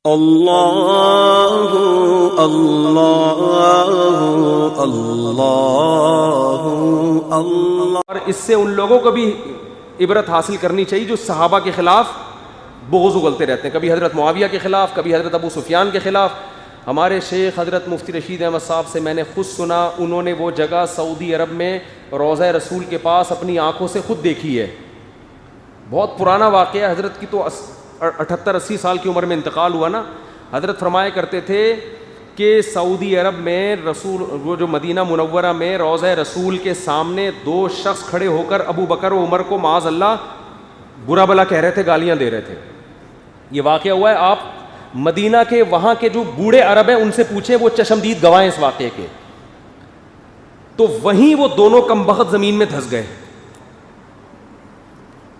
اللہ اللہ اللہ اللہ۔ اور اس سے ان لوگوں کو بھی عبرت حاصل کرنی چاہیے جو صحابہ کے خلاف بغض اگلتے رہتے ہیں، کبھی حضرت معاویہ کے خلاف، کبھی حضرت ابو سفیان کے خلاف۔ ہمارے شیخ حضرت مفتی رشید احمد صاحب سے میں نے خود سنا، انہوں نے وہ جگہ سعودی عرب میں روضہ رسول کے پاس اپنی آنکھوں سے خود دیکھی ہے۔ بہت پرانا واقعہ ہے، حضرت کی تو 78-80 سال کی عمر میں انتقال ہوا نا۔ حضرت فرمایا کرتے تھے کہ سعودی عرب میں رسول، وہ جو مدینہ منورہ میں روضہ رسول کے سامنے دو شخص کھڑے ہو کر ابو بکر و عمر کو معاذ اللہ برا بلا کہہ رہے تھے، گالیاں دے رہے تھے۔ یہ واقعہ ہوا ہے، آپ مدینہ کے وہاں کے جو بوڑھے عرب ہیں ان سے پوچھیں، وہ چشمدید گواہ ہیں اس واقعے کے۔ تو وہیں وہ دونوں کمبخت زمین میں دھس گئے،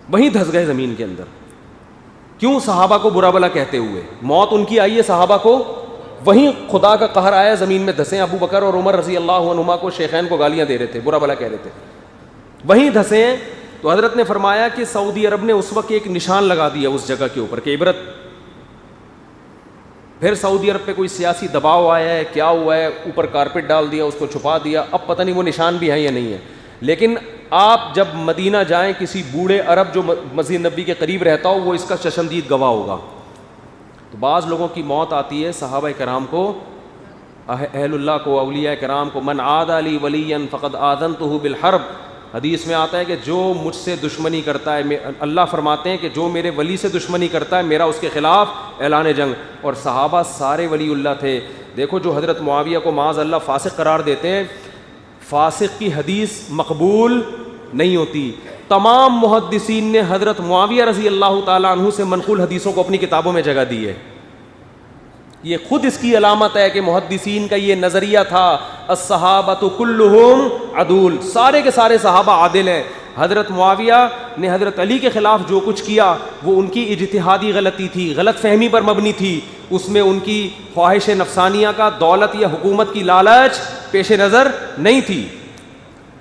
وہیں دھس گئے زمین کے اندر۔ کیوں؟ صحابہ کو برا بلا کہتے ہوئے۔ موت ان کی آئی ہے، صحابہ کو وہیں خدا کا قہر آیا، زمین میں دھسے۔ ابو بکر اور عمر رضی اللہ عنہما کو، شیخین کو گالیاں دے رہے تھے، برا بلا کہہ رہے تھے، وہیں دھسے ہیں۔ تو حضرت نے فرمایا کہ سعودی عرب نے اس وقت ایک نشان لگا دیا اس جگہ کے اوپر کہ عبرت۔ پھر سعودی عرب پہ کوئی سیاسی دباؤ آیا ہے، کیا ہوا ہے، اوپر کارپیٹ ڈال دیا، اس کو چھپا دیا، اب پتہ نہیں وہ نشان بھی ہے یا نہیں ہے۔ لیکن آپ جب مدینہ جائیں، کسی بوڑھے عرب جو مسجد نبی کے قریب رہتا ہو، وہ اس کا چشمدید گواہ ہوگا۔ تو بعض لوگوں کی موت آتی ہے، صحابہ کرام کو، اہل اللہ کو، اولیاء کرام کو، من عاد لی ولیا فقد آذنتہ بالحرب۔ حدیث میں آتا ہے کہ جو مجھ سے دشمنی کرتا ہے، اللہ فرماتے ہیں کہ جو میرے ولی سے دشمنی کرتا ہے، میرا اس کے خلاف اعلان جنگ۔ اور صحابہ سارے ولی اللہ تھے۔ دیکھو جو حضرت معاویہ کو معاذ اللہ فاسق قرار دیتے ہیں، فاسق کی حدیث مقبول نہیں ہوتی۔ تمام محدثین نے حضرت معاویہ رضی اللہ تعالیٰ عنہ سے منقول حدیثوں کو اپنی کتابوں میں جگہ دی ہے۔ یہ خود اس کی علامت ہے کہ محدثین کا یہ نظریہ تھا، الصحابۃ کلہم عدول، سارے کے سارے صحابہ عادل ہیں۔ حضرت معاویہ نے حضرت علی کے خلاف جو کچھ کیا وہ ان کی اجتہادی غلطی تھی، غلط فہمی پر مبنی تھی، اس میں ان کی خواہش نفسانیہ کا، دولت یا حکومت کی لالچ پیش نظر نہیں تھی۔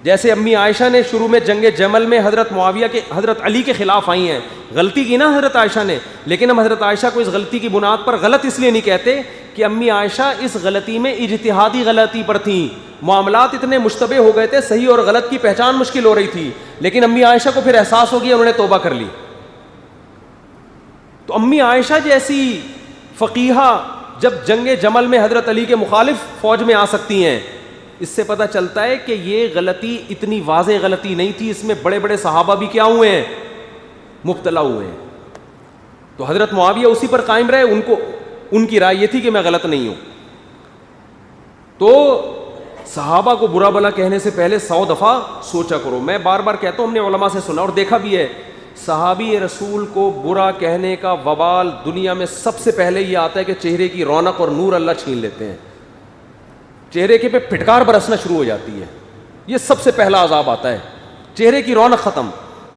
جیسے امی عائشہ نے شروع میں جنگ جمل میں حضرت معاویہ کے، حضرت علی کے خلاف آئی ہیں، غلطی کی نا حضرت عائشہ نے، لیکن ہم حضرت عائشہ کو اس غلطی کی بنیاد پر غلط اس لیے نہیں کہتے کہ امی عائشہ اس غلطی میں اجتہادی غلطی پر تھیں، معاملات اتنے مشتبہ ہو گئے تھے، صحیح اور غلط کی پہچان مشکل ہو رہی تھی، لیکن امی عائشہ کو پھر احساس ہو گیا، انہوں نے توبہ کر لی۔ تو امی عائشہ جیسی فقیہہ جب جنگ جمل میں حضرت علی کے مخالف فوج میں آ سکتی ہیں، اس سے پتہ چلتا ہے کہ یہ غلطی اتنی واضح غلطی نہیں تھی، اس میں بڑے بڑے صحابہ بھی کیا ہوئے ہیں، مبتلا ہوئے ہیں۔ تو حضرت معاویہ اسی پر قائم رہے، ان کی رائے یہ تھی کہ میں غلط نہیں ہوں۔ تو صحابہ کو برا بلا کہنے سے پہلے 100 دفعہ سوچا کرو۔ میں بار بار کہتا ہوں، ہم نے علماء سے سنا اور دیکھا بھی ہے، صحابی رسول کو برا کہنے کا وبال دنیا میں سب سے پہلے یہ آتا ہے کہ چہرے کی رونق اور نور اللہ چھین لیتے ہیں، چہرے کے پہ پھٹکار برسنا شروع ہو جاتی ہے، یہ سب سے پہلا عذاب آتا ہے، چہرے کی رونق ختم۔